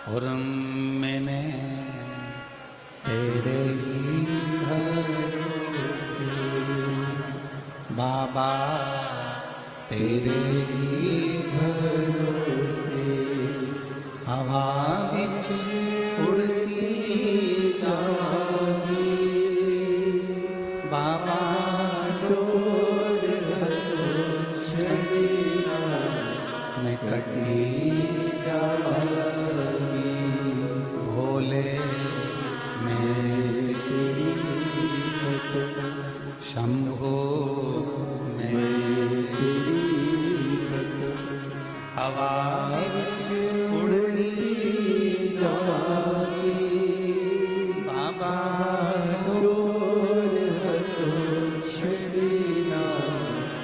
और मैंने तेरे ही भरोसे बाबा, तेरे ही भरोसे हवा बिच उड़ती जाऊंगी बाबा, डोर छड़ीना मैं कटी जाऊंगी भोले मैं शंभो मैं हवा उड़ती जाऊंगी बाबा, डोर छड़ीना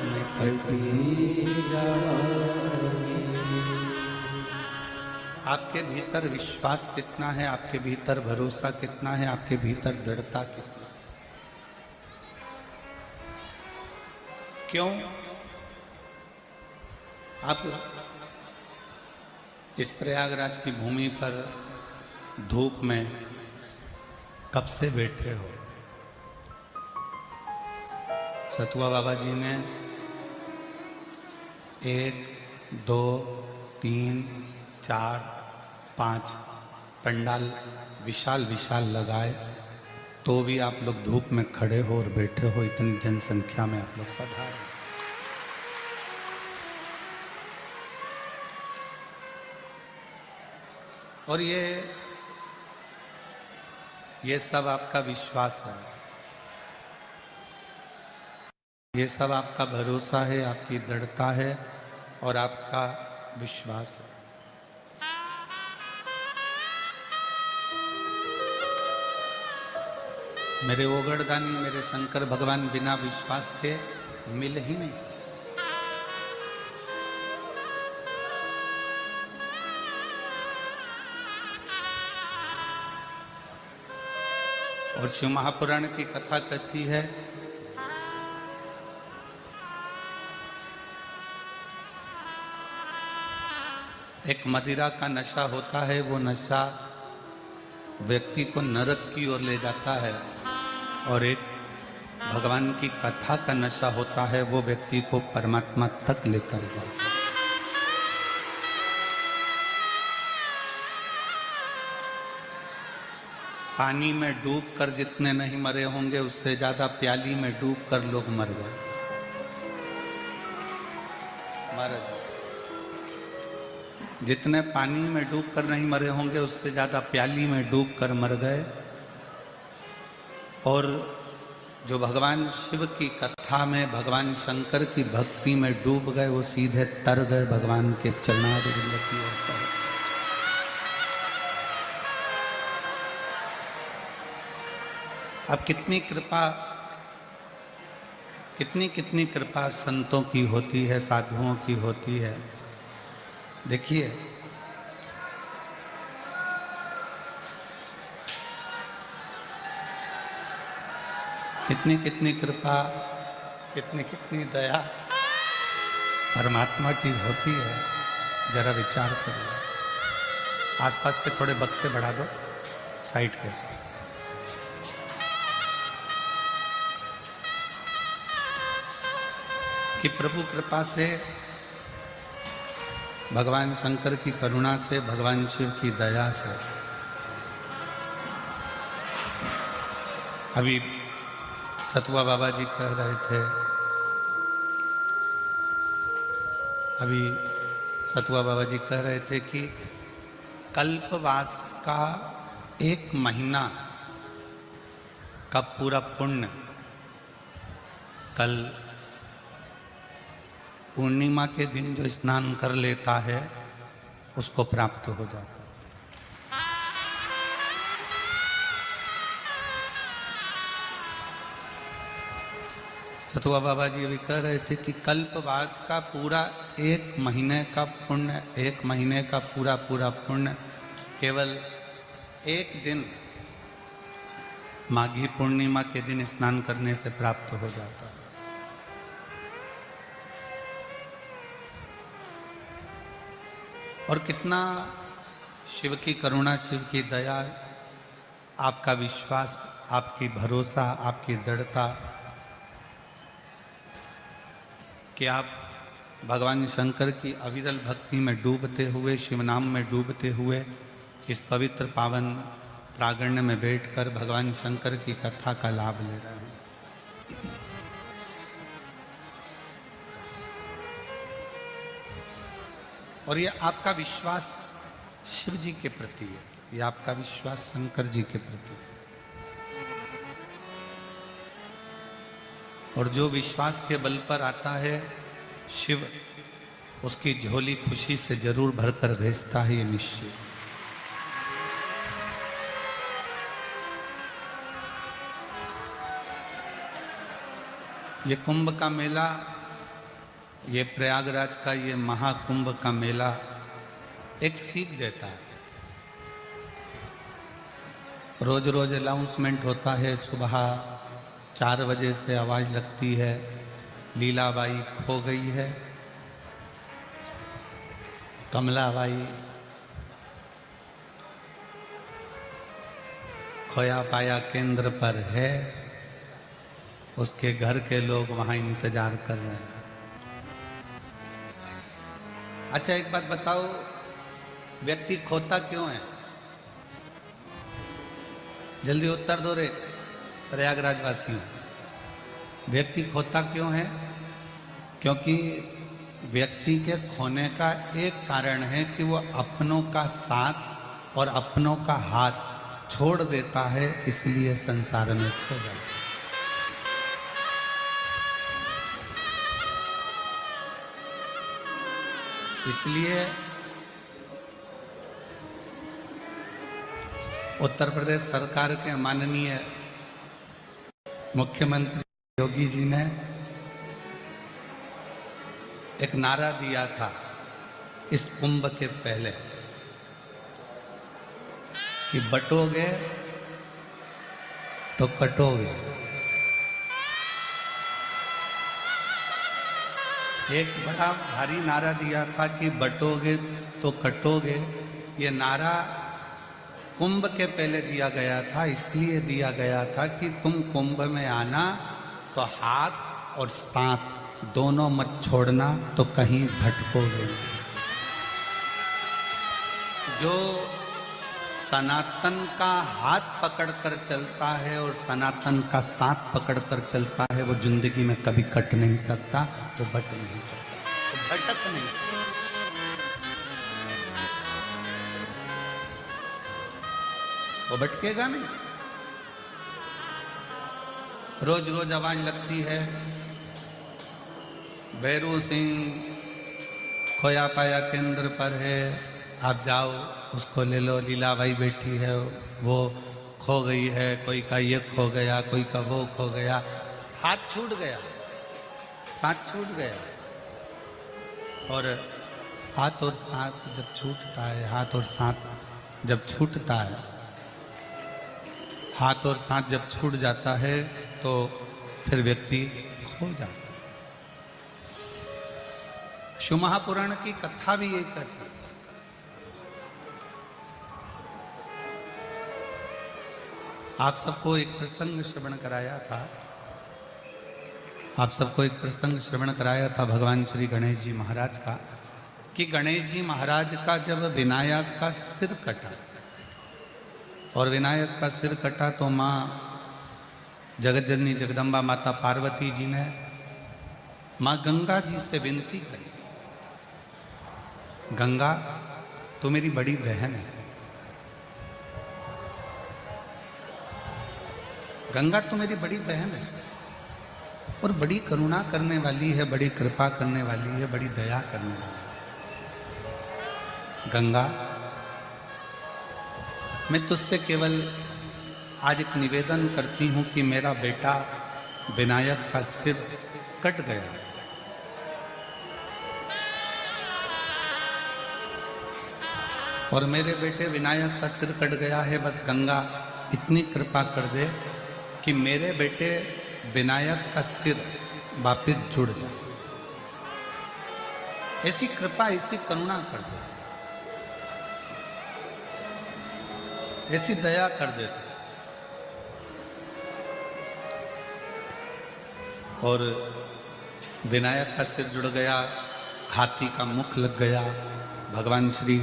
मैं कटी जाऊंगी। आपके भीतर विश्वास कितना है, आपके भीतर भरोसा कितना है, आपके भीतर दृढ़ता कितना? क्यों आप इस प्रयागराज की भूमि पर धूप में कब से बैठे हो? सतुआ बाबा जी ने 1, 2, 3, 4, 5 पंडाल विशाल विशाल लगाए, तो भी आप लोग धूप में खड़े हो और बैठे हो। इतनी जनसंख्या में आप लोग पधारे। और ये सब आपका विश्वास है, ये सब आपका भरोसा है, आपकी दृढ़ता है और आपका विश्वास है। मेरे ओगड़दानी, मेरे शंकर भगवान बिना विश्वास के मिल ही नहीं सकते। और शिव महापुराण की कथा कहती है एक मदिरा का नशा होता है, वो नशा व्यक्ति को नरक की ओर ले जाता है, और एक भगवान की कथा का नशा होता है, वो व्यक्ति को परमात्मा तक लेकर जाता है। पानी में डूबकर जितने नहीं मरे होंगे, उससे ज्यादा प्याली में डूबकर लोग मर गए। महाराज, जितने पानी में डूबकर नहीं मरे होंगे, उससे ज्यादा प्याली में डूबकर मर गए। और जो भगवान शिव की कथा में, भगवान शंकर की भक्ति में डूब गए, वो सीधे तर गए भगवान के चरणारविंद की ओर। अब कितनी कृपा संतों की होती है, साधुओं की होती है। देखिए, कितनी कृपा, कितनी दया परमात्मा की होती है। जरा विचार करो। आसपास के थोड़े बक्से बढ़ा दो साइड के। कि प्रभु कृपा से, भगवान शंकर की करुणा से, भगवान शिव की दया से अभी सतुआ बाबा जी कह रहे थे, कि कल्पवास का 1 महीना का पूरा पुण्य कल पूर्णिमा के दिन जो स्नान कर लेता है उसको प्राप्त हो जाता है। सतुआ बाबा जी अभी कह रहे थे कि कल्पवास का पूरा 1 महीने का पुण्य, 1 महीने का पूरा पुण्य केवल एक दिन माघी पूर्णिमा के दिन स्नान करने से प्राप्त हो जाता है। और कितना शिव की करुणा, शिव की दया, आपका विश्वास, आपकी भरोसा, आपकी दृढ़ता कि आप भगवान शंकर की अविरल भक्ति में डूबते हुए, शिव नाम में डूबते हुए इस पवित्र पावन प्रांगण में बैठकर भगवान शंकर की कथा का लाभ ले रहे हैं। और ये आपका विश्वास शिव जी के प्रति है, ये आपका विश्वास शंकर जी के प्रति है। और जो विश्वास के बल पर आता है, शिव उसकी झोली खुशी से जरूर भरकर भेजता है, ये निश्चय। ये कुंभ का मेला, ये प्रयागराज का ये महाकुंभ का मेला एक सीख देता है। रोज रोज अनाउंसमेंट होता है, सुबह 4 बजे से आवाज लगती है, लीलाबाई खो गई है, कमलाबाई खोया पाया केंद्र पर है, उसके घर के लोग वहां इंतजार कर रहे हैं। अच्छा एक बात बताओ, व्यक्ति खोता क्यों है? जल्दी उत्तर दो रे प्रयागराज वासियों। व्यक्ति खोता क्यों है? क्योंकि व्यक्ति के खोने का एक कारण है कि वो अपनों का साथ और अपनों का हाथ छोड़ देता है, इसलिए संसार में खो जाता है। इसलिए उत्तर प्रदेश सरकार के माननीय मुख्यमंत्री योगी जी ने एक नारा दिया था इस कुंभ के पहले कि बटोगे तो कटोगे। एक बड़ा भारी नारा दिया था कि बटोगे तो कटोगे। ये नारा कुंभ के पहले दिया गया था, इसलिए दिया गया था कि तुम कुंभ में आना तो हाथ और साथ दोनों मत छोड़ना, तो कहीं भटकोगे। जो सनातन का हाथ पकड़कर चलता है और सनातन का साथ पकड़कर चलता है, वो जिंदगी में कभी कट नहीं सकता, वो बट नहीं सकता, वो भटक नहीं सकता। वो भटकेगा नहीं। रोज रोज आवाज लगती है, भैरू सिंह खोया पाया केंद्र पर है, आप जाओ उसको ले लो, लीलाबाई बैठी है वो खो गई है, कोई का ये खो गया, कोई का वो खो गया। हाथ छूट गया, साथ छूट गया। और हाथ और साथ जब छूटता है, हाथ और साथ जब छूटता है, हाथ और साथ जब छूट जाता है तो फिर व्यक्ति खो जाता है। शिव महापुराण की कथा भी यही कहती है। आप सबको एक प्रसंग श्रवण कराया था, आप सबको एक प्रसंग श्रवण कराया था भगवान श्री गणेश जी महाराज का, कि गणेश जी महाराज का जब विनायक का सिर कटा, और विनायक का सिर कटा तो माँ जगतजननी जगदम्बा माता पार्वती जी ने माँ गंगा जी से विनती करी, गंगा तो मेरी बड़ी बहन है, गंगा तो मेरी बड़ी बहन है और बड़ी करुणा करने वाली है, बड़ी कृपा करने वाली है, बड़ी दया करने वाली है। गंगा, मैं तुझसे केवल आज एक निवेदन करती हूं कि मेरा बेटा विनायक का सिर कट गया, और मेरे बेटे विनायक का सिर कट गया है। बस गंगा इतनी कृपा कर दे कि मेरे बेटे विनायक का सिर वापिस जुड़ जाए, ऐसी कृपा, ऐसी करुणा कर दे। ऐसी दया कर देते। और विनायक का सिर जुड़ गया, हाथी का मुख लग गया, भगवान श्री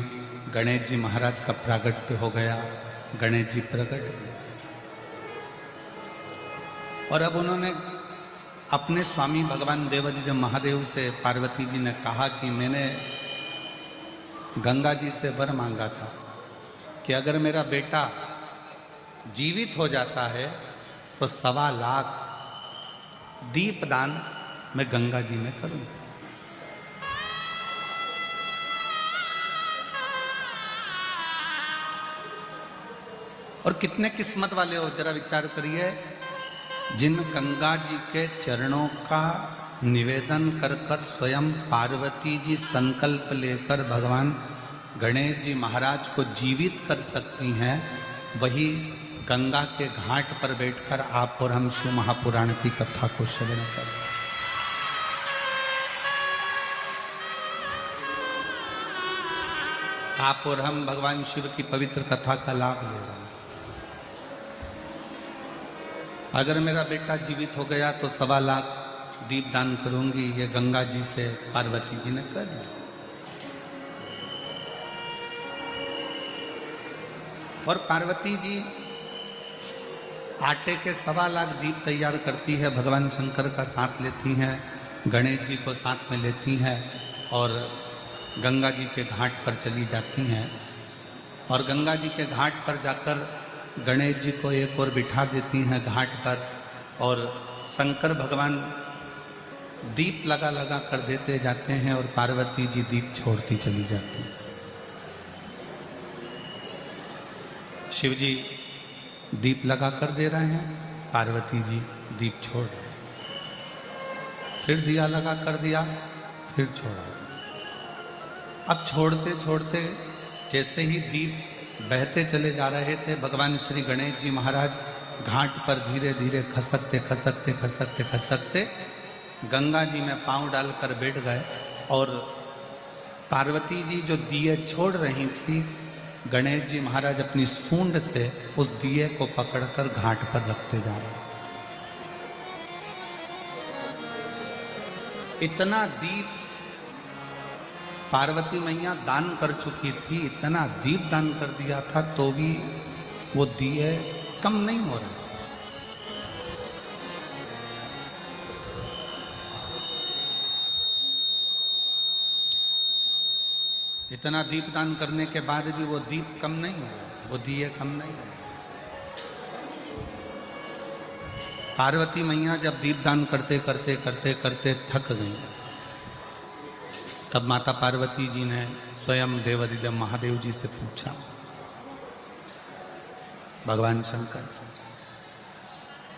गणेश जी महाराज का प्रागट्य हो गया, गणेश जी प्रकट हुए। और अब उन्होंने अपने स्वामी भगवान देवादिदेव महादेव से पार्वती जी ने कहा कि मैंने गंगा जी से वर मांगा था कि अगर मेरा बेटा जीवित हो जाता है तो 1.25 लाख दीपदान मैं गंगा जी में करूंगा। और कितने किस्मत वाले हो, जरा विचार करिए, जिन गंगा जी के चरणों का निवेदन कर कर स्वयं पार्वती जी संकल्प लेकर भगवान गणेश जी महाराज को जीवित कर सकती हैं, वही गंगा के घाट पर बैठकर आप और हम शिव महापुराण की कथा को श्रवण करें। आप और हम भगवान शिव की पवित्र कथा का लाभ ले रहे हैं। अगर मेरा बेटा जीवित हो गया तो 1.25 लाख दीप दान करूंगी, ये गंगा जी से पार्वती जी ने कर दिया। और पार्वती जी आटे के 1.25 लाख दीप तैयार करती है, भगवान शंकर का साथ लेती हैं, गणेश जी को साथ में लेती हैं और गंगा जी के घाट पर चली जाती हैं। और गंगा जी के घाट पर जाकर गणेश जी को एक और बिठा देती हैं घाट पर, और शंकर भगवान दीप लगा लगा कर देते जाते हैं और पार्वती जी दीप छोड़ती चली जाती हैं। शिव जी दीप लगा कर दे रहे हैं, पार्वती जी दीप छोड़ रहे हैं। फिर दिया लगा कर दिया, फिर छोड़ा। अब छोड़ते छोड़ते जैसे ही दीप बहते चले जा रहे थे, भगवान श्री गणेश जी महाराज घाट पर धीरे धीरे खसकते खसकते खसकते खसकते गंगा जी में पांव डालकर बैठ गए। और पार्वती जी जो दिए छोड़ रही थी, गणेश जी महाराज अपनी सूंड से उस दिए को पकड़कर घाट पर रखते जा रहे। इतना दीप पार्वती मैया दान कर चुकी थी, इतना दीप दान कर दिया था, तो भी वो दिए कम नहीं हो रहे। इतना दीप दान करने के बाद भी वो दीप कम नहीं हो रहे, वो दिए कम नहीं हो रहे। पार्वती मैया जब दीप दान करते करते करते करते थक गई, तब माता पार्वती जी ने स्वयं देवादिदेव महादेव जी से पूछा, भगवान शंकर से,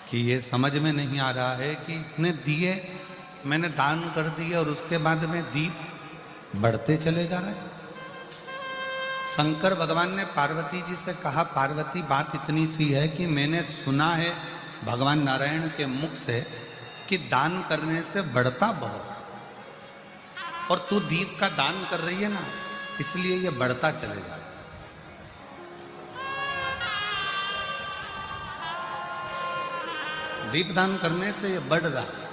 कि ये समझ में नहीं आ रहा है कि इतने दिए मैंने दान कर दिए और उसके बाद में दीप बढ़ते चले जा रहे हैं। शंकर भगवान ने पार्वती जी से कहा, पार्वती बात इतनी सी है कि मैंने सुना है भगवान नारायण के मुख से कि दान करने से बढ़ता बहुत, और तू दीप का दान कर रही है ना, इसलिए ये बढ़ता चले जा रहा है। दीप दान करने से ये बढ़ रहा है।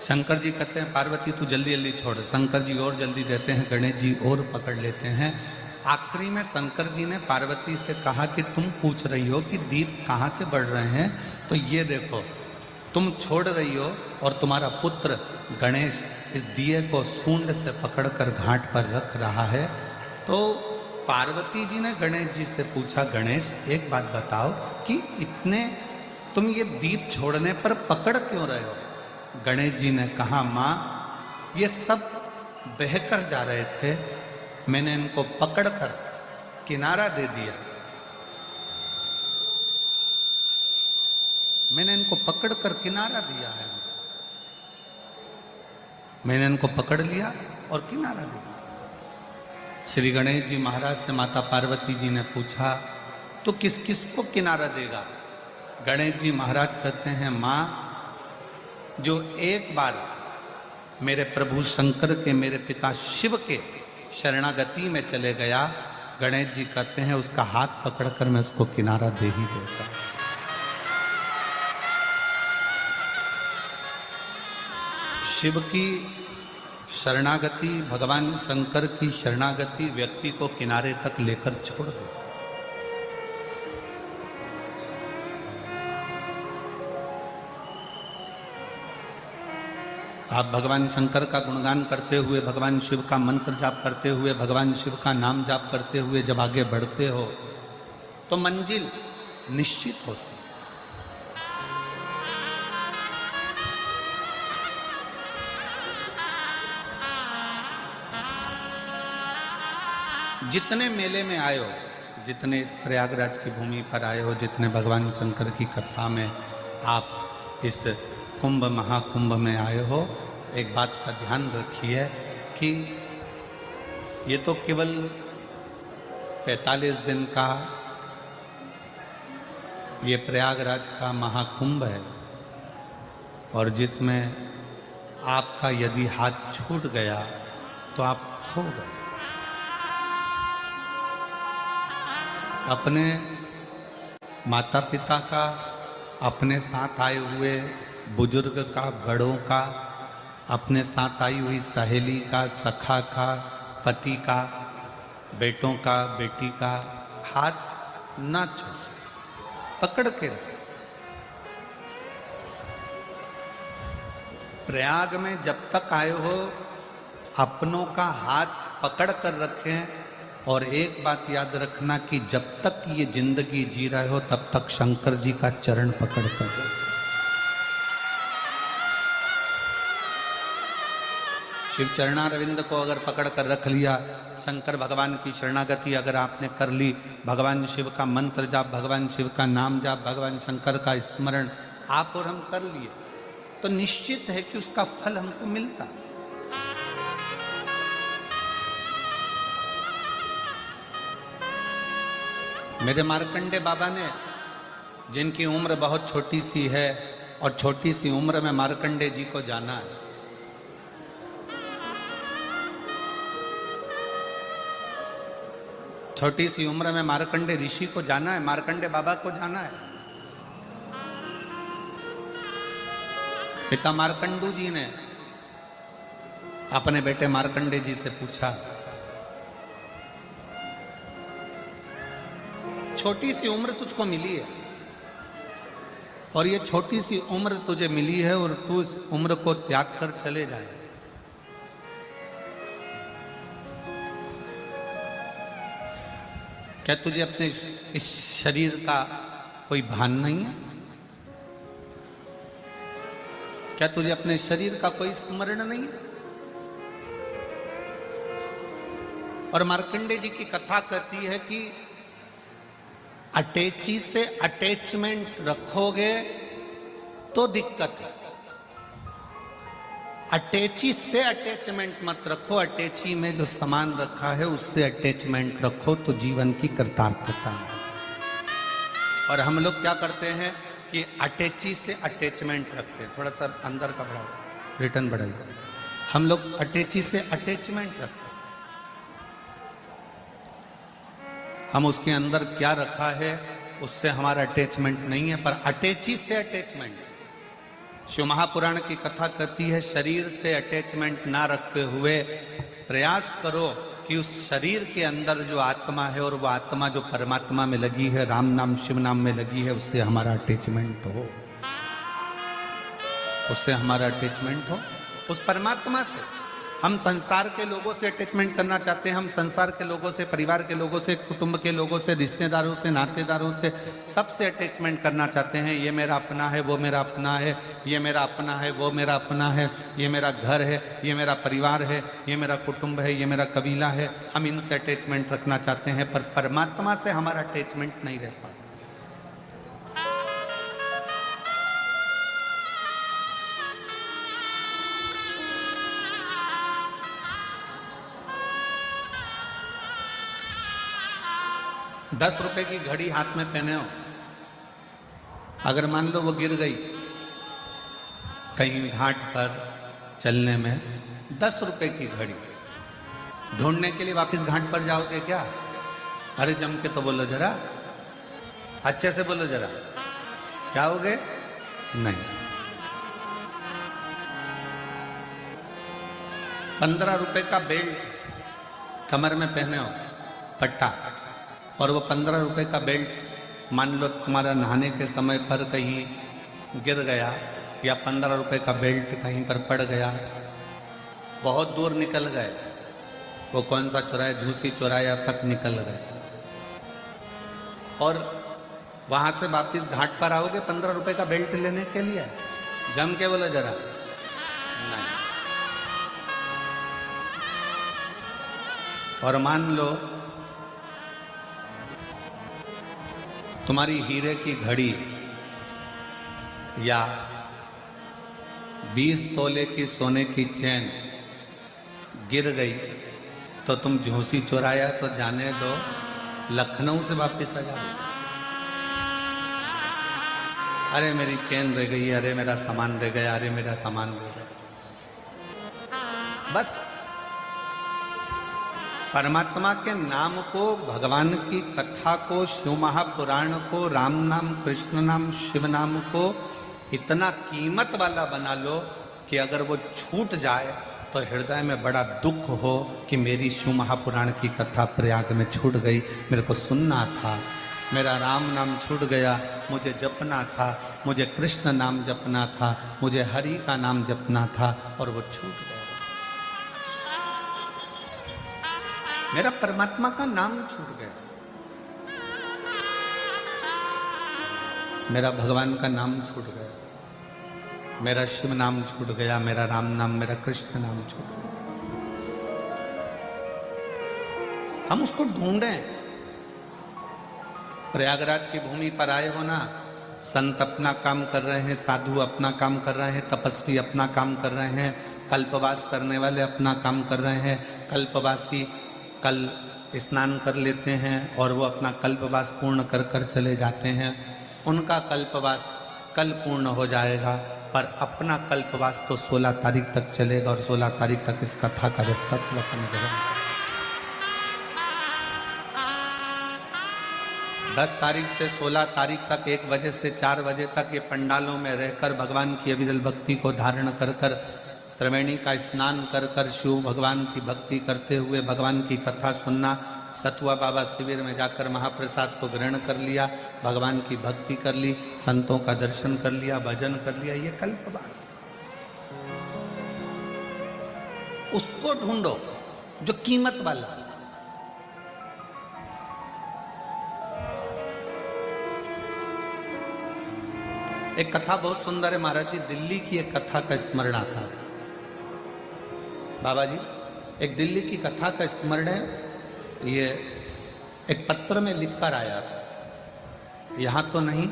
शंकर जी कहते हैं, पार्वती तू जल्दी जल्दी छोड़। शंकर जी और जल्दी देते हैं, गणेश जी और पकड़ लेते हैं। आखिरी में शंकर जी ने पार्वती से कहा कि तुम पूछ रही हो कि दीप कहाँ से बढ़ रहे हैं, तो ये देखो तुम छोड़ रही हो और तुम्हारा पुत्र गणेश इस दिए को सूंड से पकड़कर घाट पर रख रहा है। तो पार्वती जी ने गणेश जी से पूछा, गणेश एक बात बताओ कि इतने तुम ये दीप छोड़ने पर पकड़ क्यों रहे हो? गणेश जी ने कहा, माँ ये सब बहकर जा रहे थे, मैंने इनको पकड़कर किनारा दे दिया। मैंने इनको पकड़कर किनारा दिया है, मैंने इनको पकड़ लिया और किनारा दिया। श्री गणेश जी महाराज से माता पार्वती जी ने पूछा, तो किस किस को किनारा देगा? गणेश जी महाराज कहते हैं, माँ जो एक बार मेरे प्रभु शंकर के, मेरे पिता शिव के शरणागति में चले गया, गणेश जी कहते हैं उसका हाथ पकड़कर मैं उसको किनारा दे ही देता। शिव की शरणागति, भगवान शंकर की शरणागति व्यक्ति को किनारे तक लेकर छोड़ देती। आप भगवान शंकर का गुणगान करते हुए, भगवान शिव का मंत्र जाप करते हुए, भगवान शिव का नाम जाप करते हुए जब आगे बढ़ते हो तो मंजिल निश्चित होती है। जितने मेले में आए हो, जितने इस प्रयागराज की भूमि पर आए हो, जितने भगवान शंकर की कथा में आप इस कुंभ महाकुंभ में आए हो, एक बात का ध्यान रखिए कि ये तो केवल 45 दिन का ये प्रयागराज का महाकुंभ है, और जिसमें आपका यदि हाथ छूट गया तो आप खो गए। अपने माता पिता का, अपने साथ आए हुए बुजुर्ग का, बड़ों का, अपने साथ आई हुई सहेली का, सखा का, पति का, बेटों का, बेटी का हाथ ना छोड़, पकड़ के रखें। प्रयाग में जब तक आए हो अपनों का हाथ पकड़ कर रखें, और एक बात याद रखना कि जब तक ये जिंदगी जी रहे हो तब तक शंकर जी का चरण पकड़ कर रखें। शिव चरणारविंद को अगर पकड़ कर रख लिया, शंकर भगवान की शरणागति अगर आपने कर ली, भगवान शिव का मंत्र जाप, भगवान शिव का नाम जाप, भगवान शंकर का स्मरण आप और हम कर लिए, तो निश्चित है कि उसका फल हमको मिलता। मेरे मार्कंडे बाबा ने, जिनकी उम्र बहुत छोटी सी है और छोटी सी उम्र में मार्कंडे जी को जाना है, छोटी सी उम्र में मार्कंडे ऋषि को जाना है, मार्कंडे बाबा को जाना है। पिता मार्कंडू जी ने अपने बेटे मार्कंडे जी से पूछा, छोटी सी उम्र तुझको मिली है और ये छोटी सी उम्र तुझे मिली है और तू इस उम्र को त्याग कर चले जाए, क्या तुझे अपने इस शरीर का कोई भान नहीं है? क्या तुझे अपने शरीर का कोई स्मरण नहीं है? और मार्कंडे जी की कथा कहती है कि अटैची से अटैचमेंट रखोगे तो दिक्कत है, अटैची से अटैचमेंट मत रखो, अटैची में जो सामान रखा है उससे अटैचमेंट रखो तो जीवन की कृतार्थता है। और हम लोग क्या करते हैं कि अटैची से अटैचमेंट रखते हैं, थोड़ा सा अंदर का बढ़ाओ, रिटर्न बढ़ाइए, हम लोग अटैची से अटैचमेंट रखते हैं। हम उसके अंदर क्या रखा है उससे हमारा अटैचमेंट नहीं है, पर अटैची से अटैचमेंट। शिव महापुराण की कथा कहती है शरीर से अटैचमेंट ना रखते हुए प्रयास करो कि उस शरीर के अंदर जो आत्मा है और वो आत्मा जो परमात्मा में लगी है, राम नाम शिव नाम में लगी है, उससे हमारा अटैचमेंट हो, उससे हमारा अटैचमेंट हो उस परमात्मा से। हम संसार के लोगों से अटैचमेंट करना चाहते हैं, हम संसार के लोगों से, परिवार के लोगों से, कुटुंब के लोगों से, रिश्तेदारों से, नातेदारों से, सबसे अटैचमेंट करना चाहते हैं। ये मेरा अपना है, वो मेरा अपना है, ये मेरा अपना है, वो मेरा अपना है, ये मेरा घर है, ये मेरा परिवार है, ये मेरा कुटुंब है, ये मेरा कबीला है। हम इनसे अटैचमेंट रखना चाहते हैं, पर परमात्मा से हमारा अटैचमेंट नहीं रह पाता। 10 रुपए की घड़ी हाथ में पहने हो, अगर मान लो वो गिर गई कहीं घाट पर चलने में, 10 रुपए की घड़ी ढूंढने के लिए वापस घाट पर जाओगे क्या? अरे जम के तो बोलो जरा, अच्छे से बोलो जरा। चाहोगे? नहीं। 15 रुपए का बेल्ट कमर में पहने हो, पट्टा, और वो 15 रुपए का बेल्ट मान लो तुम्हारा नहाने के समय पर कहीं गिर गया, या 15 रुपए का बेल्ट कहीं पर पड़ गया, बहुत दूर निकल गए, वो कौन सा चौराया, झूसी चौराया तक निकल गए, और वहां से वापिस घाट पर आओगे 15 रुपए का बेल्ट लेने के लिए? जम के बोलो जरा। नहीं। और मान लो तुम्हारी हीरे की घड़ी या 20 तोले की सोने की चैन गिर गई, तो तुम झूसी चुराया तो जाने दो, लखनऊ से वापस आ जाओ। अरे मेरी चैन रह गई, अरे मेरा सामान रह गया, अरे मेरा सामान रह गया। बस परमात्मा के नाम को, भगवान की कथा को, शिव महापुराण को, राम नाम, कृष्ण नाम, शिव नाम को इतना कीमत वाला बना लो कि अगर वो छूट जाए तो हृदय में बड़ा दुख हो कि मेरी शिव महापुराण की कथा प्रयाग में छूट गई, मेरे को सुनना था, मेरा राम नाम छूट गया, मुझे जपना था, मुझे कृष्ण नाम जपना था, मुझे हरि का नाम जपना था, और वो छूट गया। मेरा परमात्मा का नाम छूट गया, मेरा भगवान का नाम छूट गया, मेरा शिव नाम छूट गया, मेरा राम नाम, मेरा कृष्ण नाम छूट गया। हम उसको ढूंढें। प्रयागराज की भूमि पर आए हो ना, संत अपना काम कर रहे हैं, साधु अपना काम कर रहे हैं, तपस्वी अपना काम कर रहे हैं, कल्पवास करने वाले अपना काम कर रहे हैं। कल्पवासी कल स्नान कर लेते हैं और वो अपना कल्पवास पूर्ण कर कर चले जाते हैं, उनका कल्पवास कल पूर्ण हो जाएगा, पर अपना कल्पवास तो 16 तारीख तक चलेगा, और 16 तारीख तक इस कथा का रस्तत्व अपन करेंगे। 10 तारीख से 16 तारीख तक 1 बजे से 4 बजे तक ये पंडालों में रहकर भगवान की अविरल भक्ति को धारण कर कर, त्रिवेणी का स्नान कर कर, शिव भगवान की भक्ति करते हुए भगवान की कथा सुनना, सतुआ बाबा शिविर में जाकर महाप्रसाद को ग्रहण कर लिया, भगवान की भक्ति कर ली, संतों का दर्शन कर लिया, भजन कर लिया, ये कल्पवास। उसको ढूंढो जो कीमत वाला। एक कथा बहुत सुंदर है महाराज जी, दिल्ली की एक कथा का स्मरण आता है। बाबा जी, एक दिल्ली की कथा का स्मरण है, ये एक पत्र में लिखकर आया था, यहाँ तो नहीं,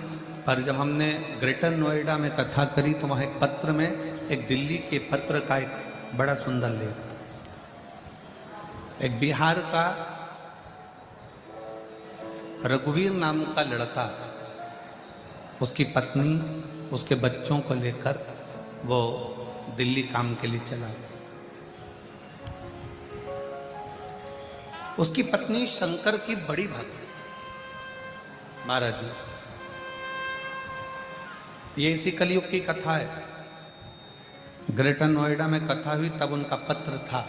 पर जब हमने ग्रेटर नोएडा में कथा करी तो वहाँ एक पत्र में एक दिल्ली के पत्र का एक बड़ा सुंदर लेख था। एक बिहार का रघुवीर नाम का लड़का, उसकी पत्नी, उसके बच्चों को लेकर वो दिल्ली काम के लिए चला गया। उसकी पत्नी शंकर की बड़ी भक्त। महाराज जी, ये इसी कलयुग की कथा है। ग्रेटर नोएडा में कथा हुई तब उनका पत्र था।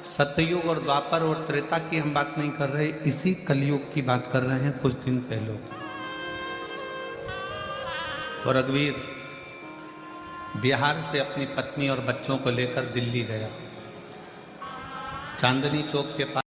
सतयुग और द्वापर और त्रेता की हम बात नहीं कर रहे, इसी कलयुग की बात कर रहे हैं, कुछ दिन पहले। और रघुवीर बिहार से अपनी पत्नी और बच्चों को लेकर दिल्ली गया। चांदनी चौक के पास